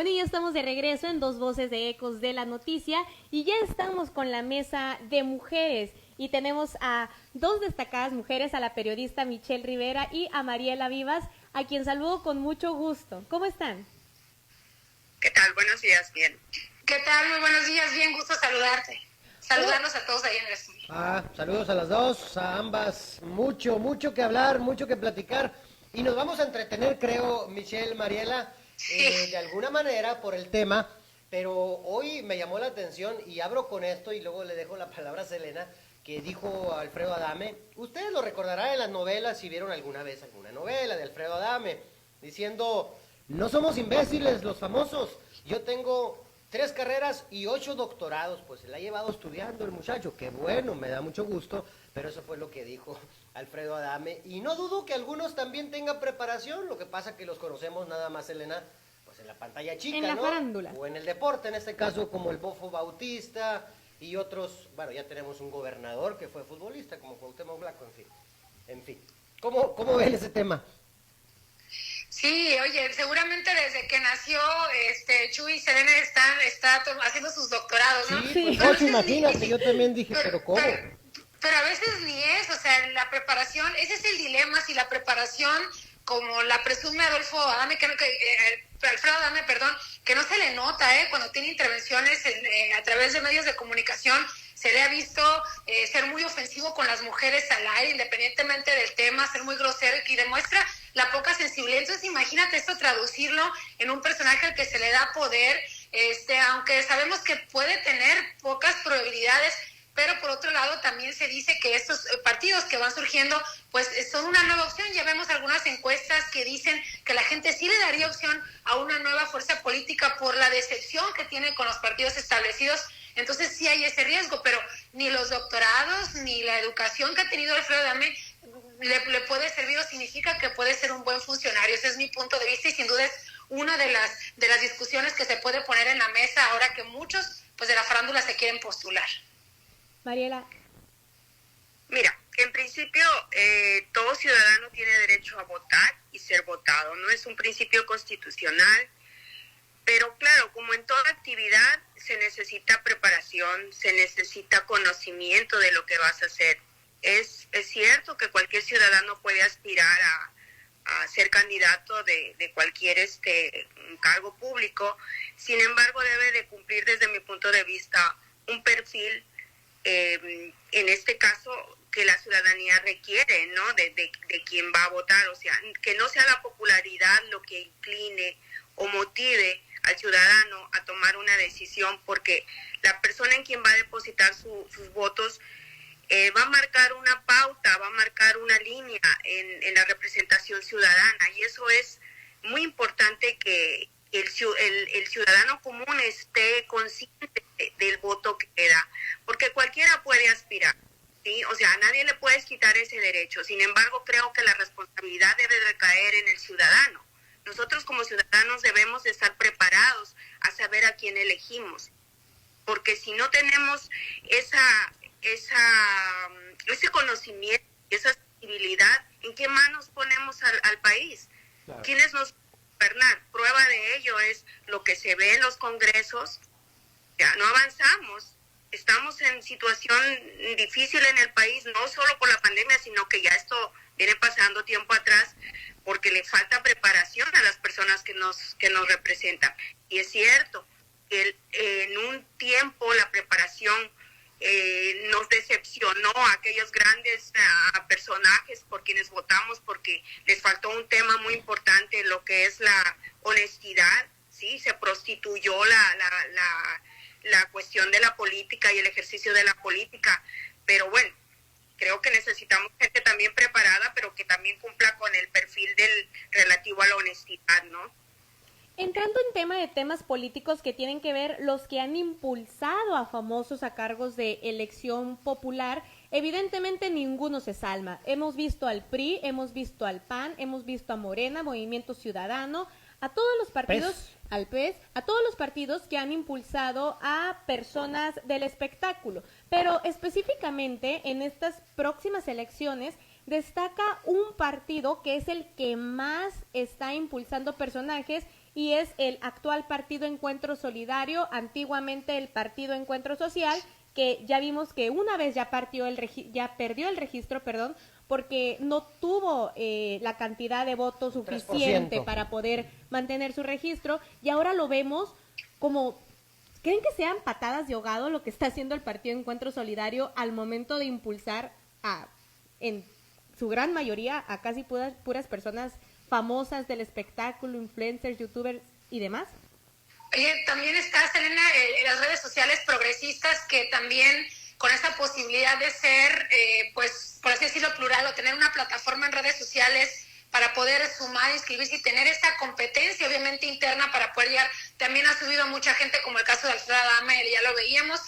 Bueno, y ya estamos de regreso en Dos Voces de Ecos de la Noticia y ya estamos con la mesa de mujeres y tenemos a dos destacadas mujeres, a la periodista Michelle Rivera y a Mariela Vivas, a quien saludo con mucho gusto. ¿Cómo están? ¿Qué tal? Buenos días, bien. ¿Qué tal? Muy buenos días, bien, gusto saludarte. Saludarlos a todos ahí en el estudio. Saludos a las dos, a ambas. Mucho que hablar, mucho que platicar. Y nos vamos a entretener, creo, Michelle, Mariela, de alguna manera por el tema. Pero hoy me llamó la atención y abro con esto y luego le dejo la palabra a Selena, que dijo Alfredo Adame. Ustedes lo recordarán en las novelas, si vieron alguna vez alguna novela de Alfredo Adame, diciendo, no somos imbéciles los famosos, yo tengo 3 carreras y 8 doctorados, pues se la ha llevado estudiando el muchacho, qué bueno, me da mucho gusto, pero eso fue lo que dijo Alfredo Adame, y no dudo que algunos también tengan preparación, lo que pasa que los conocemos nada más, Elena, pues en la pantalla chica, en la ¿no? farándula. O en el deporte, en este caso como el Bofo Bautista y otros, bueno, ya tenemos un gobernador que fue futbolista, como Cuauhtémoc Blanco, en fin. ¿Cómo ven ese tema? Sí, oye, seguramente desde que nació Chuy y Selena está haciendo sus doctorados, ¿no? Sí, pues 8, imagínate, yo también dije, pero ¿cómo? Pero a veces ni es, o sea, la preparación, ese es el dilema, si la preparación, como la presume Adolfo Adame, Alfredo Adame, perdón, que no se le nota, cuando tiene intervenciones a través de medios de comunicación, se le ha visto ser muy ofensivo con las mujeres al aire, independientemente del tema, ser muy grosero y demuestra la poca sensibilidad. Entonces imagínate esto, traducirlo en un personaje al que se le da poder, aunque sabemos que puede tener pocas probabilidades, pero por otro lado también se dice que estos partidos que van surgiendo pues son una nueva opción. Ya vemos algunas encuestas que dicen que la gente sí le daría opción a una nueva fuerza política por la decepción que tiene con los partidos establecidos. Entonces sí hay ese riesgo, pero ni los doctorados ni la educación que ha tenido Alfredo Adame le puede servir o significa que puede ser un buen funcionario. Ese es mi punto de vista y sin duda es una de las discusiones que se puede poner en la mesa ahora que muchos pues de la farándula se quieren postular. Mariela. Mira, en principio todo ciudadano tiene derecho a votar y ser votado, no es un principio constitucional, pero claro, como en toda actividad se necesita preparación, se necesita conocimiento de lo que vas a hacer. Es cierto que cualquier ciudadano puede aspirar a ser candidato de cualquier cargo público, sin embargo debe de cumplir desde mi punto de vista un perfil, en este caso que la ciudadanía requiere, ¿no? De quien va a votar, o sea, que no sea la popularidad lo que incline o motive al ciudadano a tomar una decisión, porque la persona en quien va a depositar sus votos va a marcar una pauta, va a marcar una línea en la representación ciudadana, y eso es muy importante que el ciudadano común esté consciente del voto que da, porque cualquiera puede aspirar, ¿sí? O sea, a nadie le puedes quitar ese derecho. Sin embargo, creo que la responsabilidad debe recaer en el ciudadano. Nosotros como ciudadanos debemos de estar preparados a saber a quién elegimos, porque si no tenemos ese conocimiento, esa sensibilidad, ¿en qué manos ponemos al país? Claro. ¿Quiénes nos gobernar? Prueba de ello es lo que se ve en los congresos. Ya no avanzamos, estamos en situación difícil en el país, no solo por la pandemia, sino que ya esto viene pasando tiempo atrás, porque le falta preparación a las personas que nos representan. Y es cierto que en un tiempo la preparación nos decepcionó a aquellos grandes personajes por quienes votamos, porque les faltó un tema muy importante, lo que es la honestidad, ¿sí? Se prostituyó la cuestión de la política y el ejercicio de la política, pero bueno, creo que necesitamos gente también preparada, pero que también cumpla con el perfil relativo a la honestidad, ¿no? Entrando en tema de temas políticos que tienen que ver los que han impulsado a famosos a cargos de elección popular, evidentemente ninguno se salva. Hemos visto al PRI, hemos visto al PAN, hemos visto a Morena, Movimiento Ciudadano, a todos los partidos, al PES, a todos los partidos que han impulsado a personas del espectáculo. Pero específicamente en estas próximas elecciones destaca un partido que es el que más está impulsando personajes y es el actual Partido Encuentro Solidario, antiguamente el Partido Encuentro Social, que ya vimos que una vez ya perdió el registro, porque no tuvo la cantidad de votos suficiente 3%. para poder mantener su registro, y ahora lo vemos como... ¿Creen que sean patadas de ahogado lo que está haciendo el Partido Encuentro Solidario al momento de impulsar en su gran mayoría a casi puras personas famosas del espectáculo, influencers, youtubers y demás? También está, Selena, en las redes sociales progresistas que también con esa posibilidad de ser, pues, por así decirlo, plural, o tener una plataforma en redes sociales para poder sumar, inscribirse y tener esta competencia obviamente interna para poder llegar. También ha subido mucha gente, como el caso de Alfredo Adame, ya lo veíamos,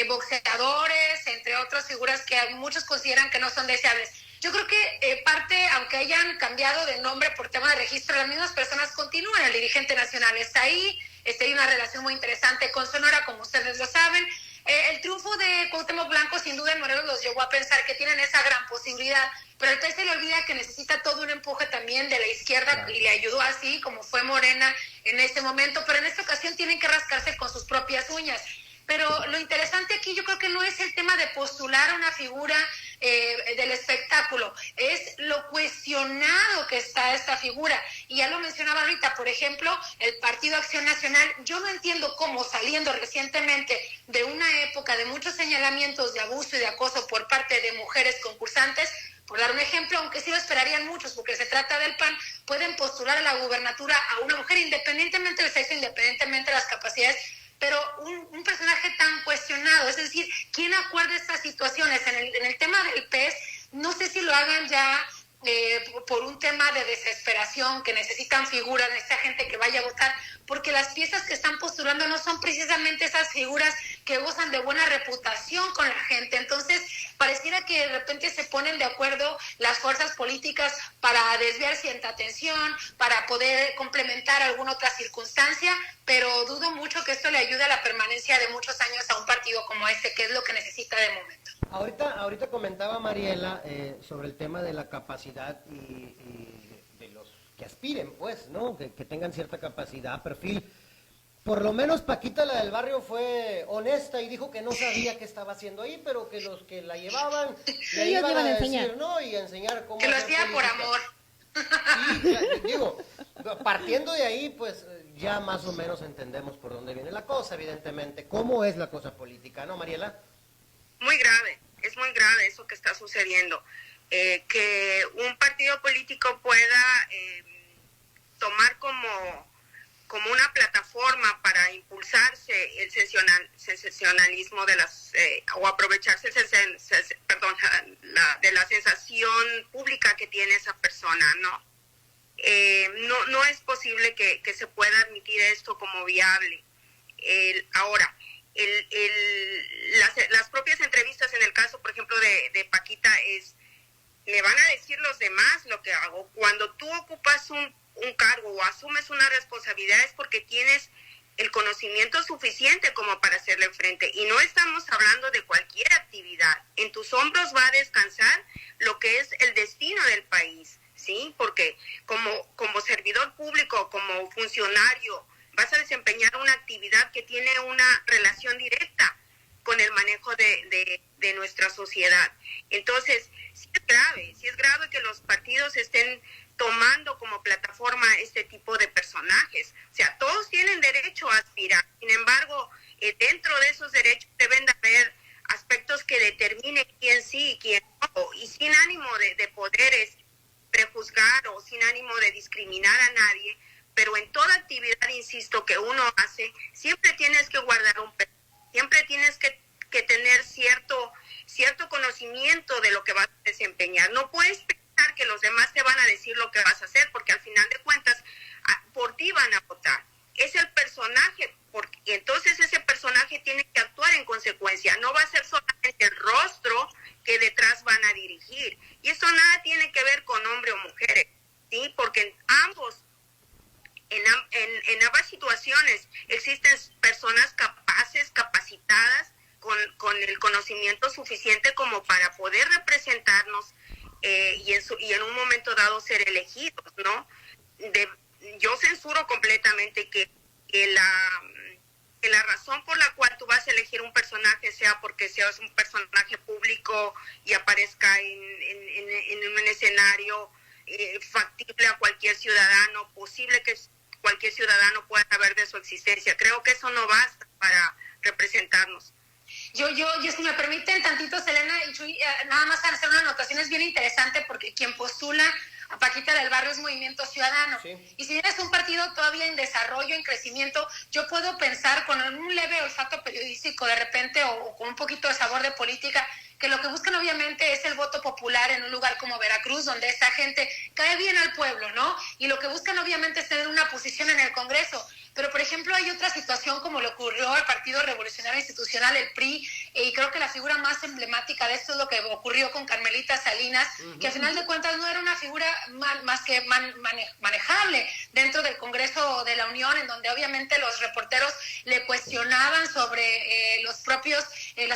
boxeadores, entre otras figuras que muchos consideran que no son deseables. Yo creo que parte, aunque hayan cambiado de nombre por tema de registro, las mismas personas continúan. El dirigente nacional está ahí, hay una relación muy interesante con Sonora, como ustedes lo saben. El triunfo de Cuauhtémoc Blanco sin duda en Morelos los llevó a pensar que tienen esa gran posibilidad, pero el PES se le olvida que necesita todo un empuje también de la izquierda, claro, y le ayudó así como fue Morena en este momento, pero en esta ocasión tienen que rascarse con sus propias uñas. Pero lo interesante aquí yo creo que no es el tema de postular a una figura del espectáculo, es lo cuestionado que está esta figura. Y ya lo mencionaba ahorita, por ejemplo, el Partido Acción Nacional. Yo no entiendo cómo, saliendo recientemente de una época de muchos señalamientos de abuso y de acoso por parte de mujeres concursantes, por dar un ejemplo, aunque sí lo esperarían muchos porque se trata del PAN, pueden postular a la gubernatura a una mujer independientemente del sexo, independientemente de las capacidades, pero un personaje tan cuestionado. Es decir, ¿quién acuerda estas situaciones? En el tema del PES, no sé si lo hagan ya por un tema de desesperación, que necesitan figuras, necesita gente que vaya a votar, porque las piezas que están postulando no son precisamente esas figuras que gozan de buena reputación con la gente. Entonces, pareciera que de repente se ponen de acuerdo las fuerzas políticas para desviar cierta atención, para poder complementar alguna otra circunstancia, pero dudo mucho que esto le ayude a la permanencia de muchos años a un partido como este, que es lo que necesita de momento. Ahorita comentaba Mariela sobre el tema de la capacidad y de los que aspiren, pues, ¿no? Que tengan cierta capacidad, perfil. Por lo menos Paquita, la del barrio, fue honesta y dijo que no sabía qué estaba haciendo ahí, pero que los que la llevaban le iban a decir, ¿no? Y a enseñar cómo que lo hacer hacía por amor. Sí, digo, partiendo de ahí, pues ya más o menos entendemos por dónde viene la cosa, evidentemente. ¿Cómo es la cosa política, no, Mariela? Muy grave, es muy grave eso que está sucediendo. Que un partido político pueda tomar como una plataforma para impulsarse el sensacionalismo de las o aprovecharse de la sensación pública que tiene esa persona, ¿no? No es posible que se pueda admitir esto como viable. Ahora, las propias entrevistas, en el caso, por ejemplo, de Paquita, me van a decir los demás lo que hago. Cuando tú ocupas un cargo o asumes una responsabilidad es porque tienes el conocimiento suficiente como para hacerle frente. Y no estamos hablando de cualquier actividad. En tus hombros va a descansar lo que es el destino del país, ¿sí? Porque como servidor público, como funcionario, vas a desempeñar una actividad que tiene una relación directa con el manejo de nuestra sociedad. Entonces, sí es grave que los partidos estén tomando como plataforma este tipo de personajes. O sea, todos tienen derecho a aspirar. Sin embargo, dentro de esos derechos deben de haber aspectos que determinen quién sí y quién no, y sin ánimo de poder prejuzgar o sin ánimo de discriminar a nadie, pero en toda actividad, insisto, que uno hace, siempre tienes que guardar siempre tienes que tener cierto conocimiento de lo que vas a desempeñar. No puedes pensar que los demás te van a decir lo que vas a hacer, porque al final de cuentas por ti van a votar. Es el personaje, y entonces ese personaje tiene que actuar en consecuencia. No va a ser solamente el rostro que detrás van a dirigir. Y eso nada tiene que ver con hombre o mujeres, ¿sí? Porque en ambas situaciones existen personas capaces, capacitadas, con el conocimiento suficiente como para poder representarnos y en un momento dado ser elegidos, ¿no? yo censuro completamente que la razón por la cual tú vas a elegir un personaje sea porque seas un personaje público y aparezca en un escenario factible a cualquier ciudadano, posible que cualquier ciudadano pueda saber de su existencia. Creo que eso no basta para representarnos. Yo, si me permiten tantito, Selena y Chuy, nada más hacer una anotación, es bien interesante porque quien postula a Paquita del Barrio es Movimiento Ciudadano. Sí. Y si bien es un partido todavía en desarrollo, en crecimiento, yo puedo pensar con un leve olfato periodístico de repente o con un poquito de sabor de política, que lo que buscan obviamente es el voto popular en un lugar como Veracruz, donde esta gente cae bien al pueblo, ¿no? Y lo que buscan obviamente es tener una posición en el Congreso. Pero, por ejemplo, hay otra situación como le ocurrió al Partido Revolucionario Institucional, el PRI, y creo que la figura más emblemática de esto es lo que ocurrió con Carmelita Salinas, que al final de cuentas no era una figura más que manejable dentro del Congreso de la Unión, en donde obviamente los reporteros le cuestionaban sobre las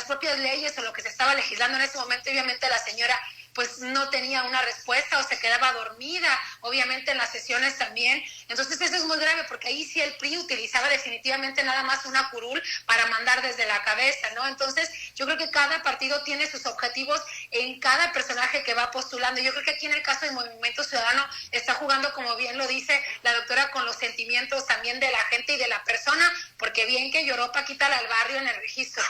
propias leyes o lo que se estaba legislando en ese momento. Obviamente la señora pues no tenía una respuesta o se quedaba dormida, obviamente en las sesiones también. Entonces eso es muy grave porque ahí sí el PRI utilizaba definitivamente nada más una curul para mandar desde la cabeza, ¿no? Entonces yo creo que cada partido tiene sus objetivos en cada personaje que va postulando. Yo creo que aquí en el caso del Movimiento Ciudadano está jugando, como bien lo dice la doctora, con los sentimientos también de la gente y de la persona, porque bien que lloró Paquita al Barrio en el registro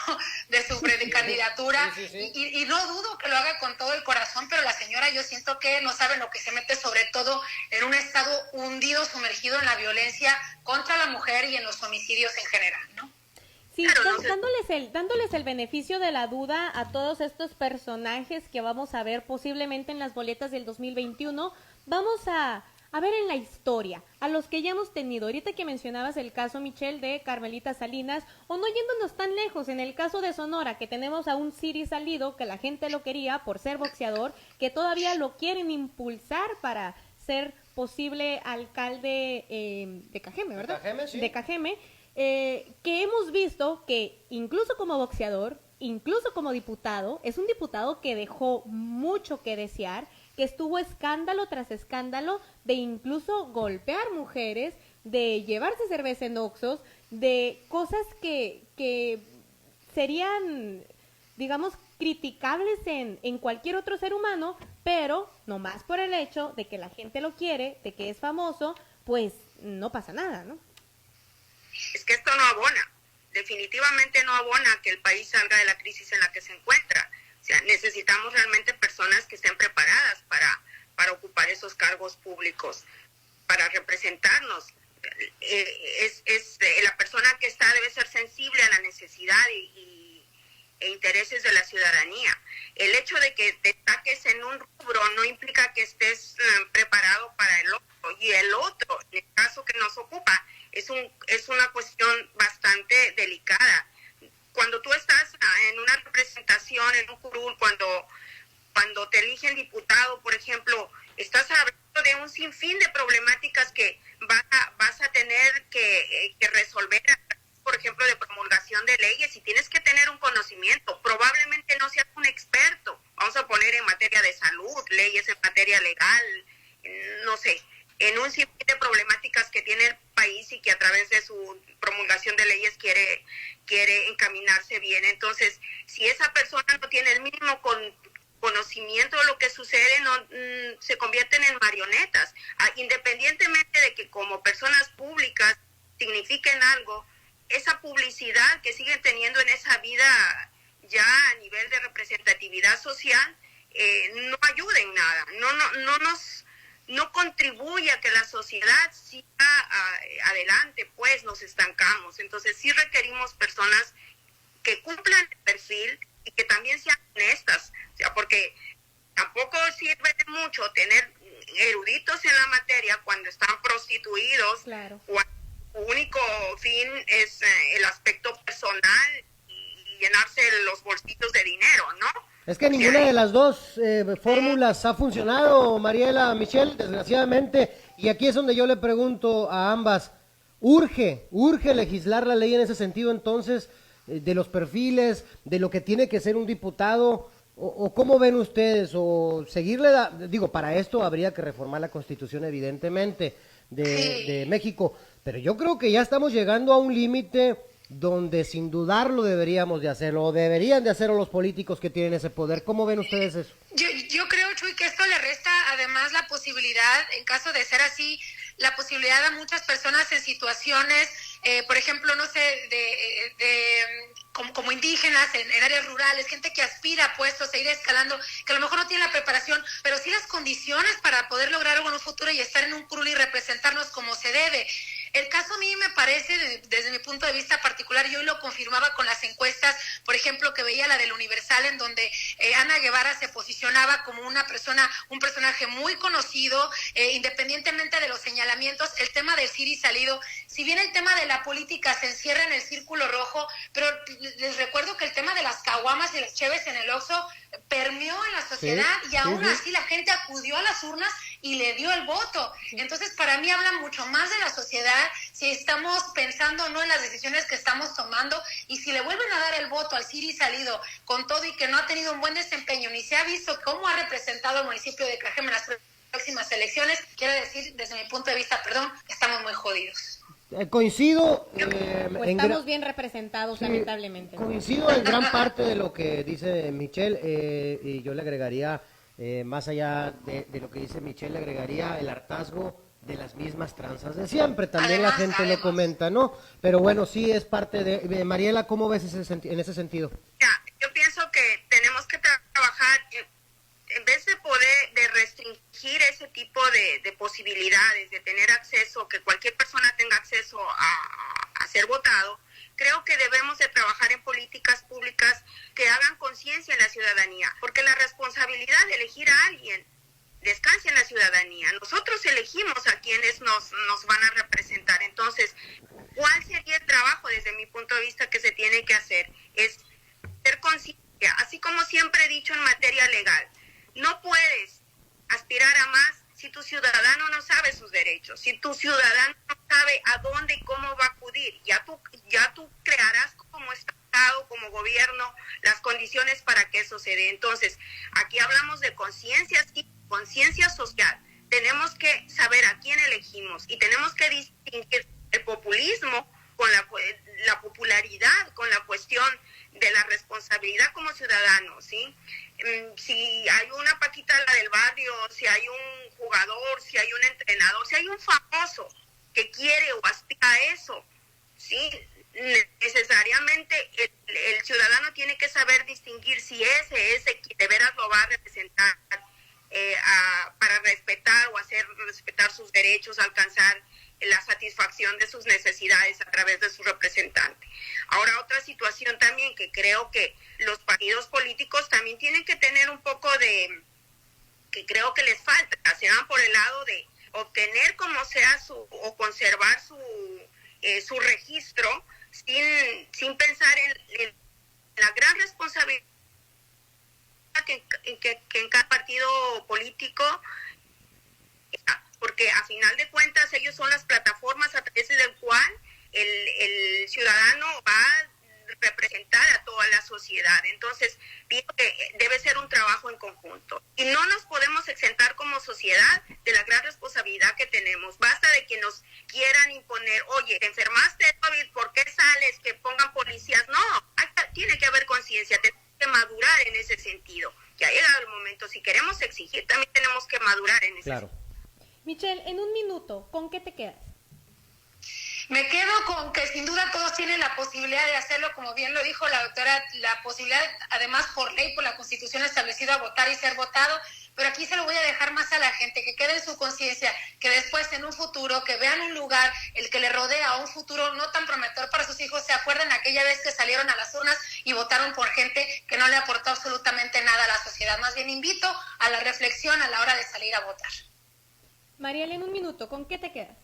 de su precandidatura, sí. Y no dudo que lo haga con todo el corazón, pero la señora yo siento que no sabe lo que se mete, sobre todo en un estado hundido, sumergido en la violencia contra la mujer y en los homicidios en general, ¿no? Sí, dándoles el beneficio de la duda a todos estos personajes que vamos a ver posiblemente en las boletas del 2021, vamos a ver en la historia, a los que ya hemos tenido. Ahorita que mencionabas el caso, Michelle, de Carmelita Salinas, o no yéndonos tan lejos, en el caso de Sonora, que tenemos a un Siri Salido, que la gente lo quería por ser boxeador, que todavía lo quieren impulsar para ser posible alcalde de Cajeme, ¿verdad? De Cajeme, sí. De Cajeme, que hemos visto que incluso como boxeador, incluso como diputado, es un diputado que dejó mucho que desear, que estuvo escándalo tras escándalo de incluso golpear mujeres, de llevarse cerveza en Oxxos, de cosas que serían, digamos, criticables en cualquier otro ser humano, pero nomás por el hecho de que la gente lo quiere, de que es famoso, pues no pasa nada, ¿no? Es que esto no abona, definitivamente no abona que el país salga de la crisis en la que se encuentra. O sea, necesitamos realmente personas que estén preparadas para ocupar esos cargos públicos, para representarnos. La persona que está debe ser sensible a la necesidad e intereses de la ciudadanía. El hecho de que te destaques en un rubro no implica que estés preparado para el otro. Y el otro, en el caso que nos ocupa, es una cuestión bastante delicada. Cuando tú estás en una representación, en un curul, cuando te eligen diputado, por ejemplo, estás hablando de un sinfín de problemáticas que vas a tener que resolver, por ejemplo, de promulgación de leyes, y tienes que tener un conocimiento. Probablemente no seas un experto, vamos a poner en materia de salud, leyes en materia legal, no sé, en un sinfín de problemáticas que tiene el país y que a través de su promulgación de leyes quiere encaminarse bien. Entonces, si esa persona no tiene el mínimo conocimiento de lo que sucede, se convierten en marionetas. Independientemente de que como personas públicas signifiquen algo, esa publicidad que siguen teniendo en esa vida ya a nivel de representatividad social no ayuda en nada, no contribuye a que la sociedad siga adelante, pues nos estancamos. Entonces sí requerimos personas que cumplan el perfil y que también sean honestas, o sea, porque tampoco sirve de mucho tener eruditos en la materia cuando están prostituidos, claro, cuando su único fin es el aspecto personal y llenarse los bolsillos de dinero, ¿no? Es que ninguna de las dos fórmulas ha funcionado, Mariela, Michelle, desgraciadamente, y aquí es donde yo le pregunto a ambas, ¿urge legislar la ley en ese sentido entonces, de los perfiles, de lo que tiene que ser un diputado, o cómo ven ustedes, o seguirle, para esto habría que reformar la Constitución evidentemente, de México. Pero yo creo que ya estamos llegando a un límite donde sin dudarlo deberíamos de hacerlo, o deberían de hacerlo los políticos que tienen ese poder. ¿Cómo ven ustedes eso? Yo creo, Chuy, que esto le resta además la posibilidad, en caso de ser así, la posibilidad a muchas personas en situaciones, por ejemplo, no sé, como indígenas en áreas rurales, gente que aspira a puestos e ir escalando, que a lo mejor no tiene la preparación, pero sí las condiciones para poder lograr algo en un futuro y estar en un curul y representarnos como se debe. El caso a mí me parece, desde mi punto de vista particular, yo lo confirmaba con las encuestas, por ejemplo, que veía la del Universal, en donde Ana Guevara se posicionaba como un personaje muy conocido, independientemente de los señalamientos. El tema del Ciri Salido, si bien el tema de la política se encierra en el círculo rojo, pero les recuerdo que el tema de las caguamas y las cheves en el Oxxo permeó en la sociedad, y aún así la gente acudió a las urnas y le dio el voto. Entonces, para mí habla mucho más de la sociedad si estamos pensando no en las decisiones que estamos tomando, y si le vuelven a dar el voto al Ciri Salido con todo y que no ha tenido un buen desempeño, ni se ha visto cómo ha representado al municipio de Cajeme en las próximas elecciones, quiero decir, desde mi punto de vista, estamos muy jodidos. Coincido. Estamos bien representados, sí, lamentablemente. Coincido en gran parte de lo que dice Michelle, y yo le agregaría, más allá de lo que dice Michelle, le agregaría el hartazgo de las mismas tranzas de siempre. También además, la gente lo comenta, ¿no? Pero bueno, sí es parte de... Mariela, ¿cómo ves en ese sentido? Yo pienso que tenemos que trabajar... En vez de restringir ese tipo de posibilidades, de tener acceso, que cualquier persona tenga acceso a ser votado, creo que debemos de trabajar en políticas públicas que hagan conciencia en la ciudadanía, porque la responsabilidad de elegir a alguien descansa en la ciudadanía. Nosotros elegimos a quienes nos van a representar. Entonces, ¿cuál sería el trabajo desde mi punto de vista que se tiene que hacer? Es ser consciente, así como siempre he dicho en materia legal. No puedes aspirar a más si tu ciudadano no sabe sus derechos, si tu ciudadano no sabe a dónde y cómo va a acudir. Ya tú crearás como Estado, como gobierno, las condiciones para que eso se dé. Entonces, aquí hablamos de conciencia, sí, conciencia social. Tenemos que saber a quién elegimos y tenemos que distinguir el populismo con la popularidad, con la cuestión de la responsabilidad como ciudadanos, ¿sí? Si hay una Paquita la del barrio, si hay un jugador, si hay un entrenador, si hay un famoso que quiere o aspira a eso, ¿sí? Necesariamente el ciudadano tiene que saber distinguir si ese que de veras lo va a representar para respetar o hacer respetar sus derechos, alcanzar la satisfacción de sus necesidades a través de su representante. Ahora, otra situación también que creo que los partidos políticos también tienen que tener un poco que creo que les falta, se van por el lado de obtener como sea o conservar su registro sin pensar en la gran responsabilidad que en cada partido político, porque a final de cuentas ellos son las plataformas a través del cual el ciudadano va a representar a toda la sociedad. Entonces, pienso que debe ser un trabajo en conjunto. Y no nos podemos exentar como sociedad de la gran responsabilidad que tenemos. Basta de que nos quieran imponer, oye, te enfermaste, COVID, ¿por qué sales? Que pongan policías. No, tiene que haber conciencia, tenemos que madurar en ese sentido. Ya ha llegado el momento, si queremos exigir, también tenemos que madurar en ese sentido. Michelle, en un minuto, ¿con qué te quedas? Me quedo con que sin duda todos tienen la posibilidad de hacerlo, como bien lo dijo la doctora, la posibilidad, además por ley, por la Constitución establecida, votar y ser votado, pero aquí se lo voy a dejar más a la gente, que quede en su conciencia, que después en un futuro, que vean un lugar, el que le rodea, un futuro no tan prometedor para sus hijos, se acuerden aquella vez que salieron a las urnas y votaron por gente que no le aportó absolutamente nada a la sociedad. Más bien invito a la reflexión a la hora de salir a votar. Mariela, en un minuto, ¿con qué te quedas?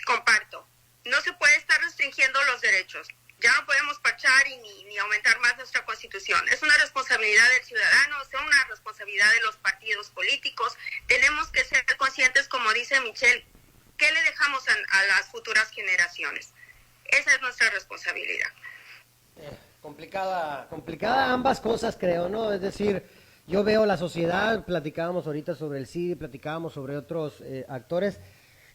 Comparto. No se puede estar restringiendo los derechos. Ya no podemos parchar ni aumentar más nuestra Constitución. Es una responsabilidad del ciudadano, es una responsabilidad de los partidos políticos. Tenemos que ser conscientes, como dice Michelle, ¿qué le dejamos a las futuras generaciones? Esa es nuestra responsabilidad. Complicada ambas cosas, creo, ¿no? Es decir, yo veo la sociedad, platicábamos ahorita sobre el CIDI, platicábamos sobre otros actores.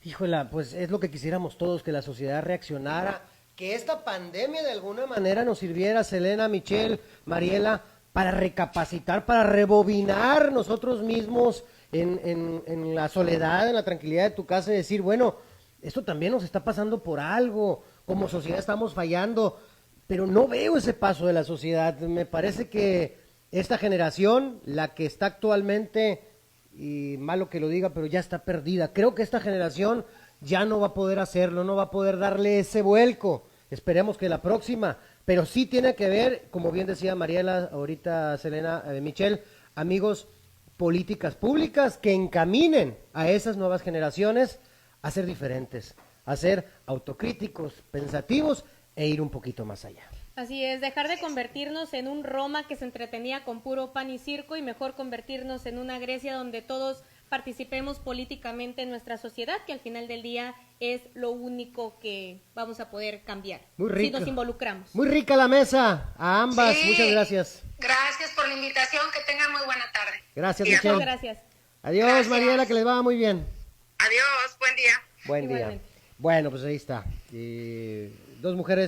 Híjola, pues es lo que quisiéramos todos, que la sociedad reaccionara, que esta pandemia de alguna manera nos sirviera, Selena, Michelle, Mariela, para recapacitar, para rebobinar nosotros mismos en la soledad, en la tranquilidad de tu casa y decir, bueno, esto también nos está pasando por algo, como sociedad estamos fallando, pero no veo ese paso de la sociedad. Me parece que esta generación, la que está actualmente, y malo que lo diga, pero ya está perdida. Creo que esta generación ya no va a poder hacerlo, no va a poder darle ese vuelco. Esperemos que la próxima, pero sí tiene que ver, como bien decía Mariela, ahorita Selena, Michelle, amigos, políticas públicas que encaminen a esas nuevas generaciones a ser diferentes, a ser autocríticos, pensativos e ir un poquito más allá. Así es, dejar de convertirnos en un Roma que se entretenía con puro pan y circo y mejor convertirnos en una Grecia donde todos participemos políticamente en nuestra sociedad, que al final del día es lo único que vamos a poder cambiar. Muy rico. Si nos involucramos. Muy rica la mesa, a ambas, Sí. muchas gracias. Gracias por la invitación, que tengan muy buena tarde. Gracias, Muchas Michelle. Gracias. Adiós, Gracias. Mariela, que les vaya muy bien. Adiós, buen día. Buen día. Igualmente. Bueno, pues ahí está. Dos mujeres